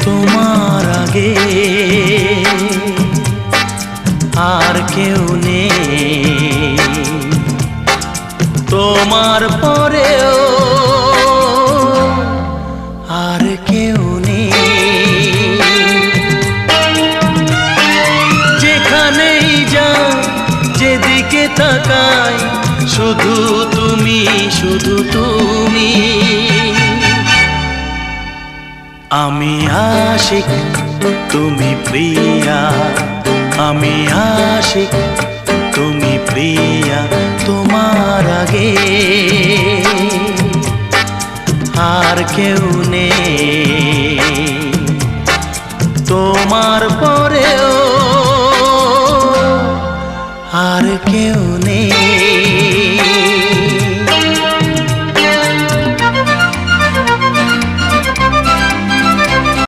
তোমার আগে আর কেউ নেই, তোমার পরেও আর কেউ নেই। যেখানেই যাই যেদিকে তাকাই শুধু তুমি, শুধু তুমি। আমি আশিক তুমি প্রিয়া, আমি আশিক তুমি প্রিয়া। তোমার আগে আর কেউ নেই।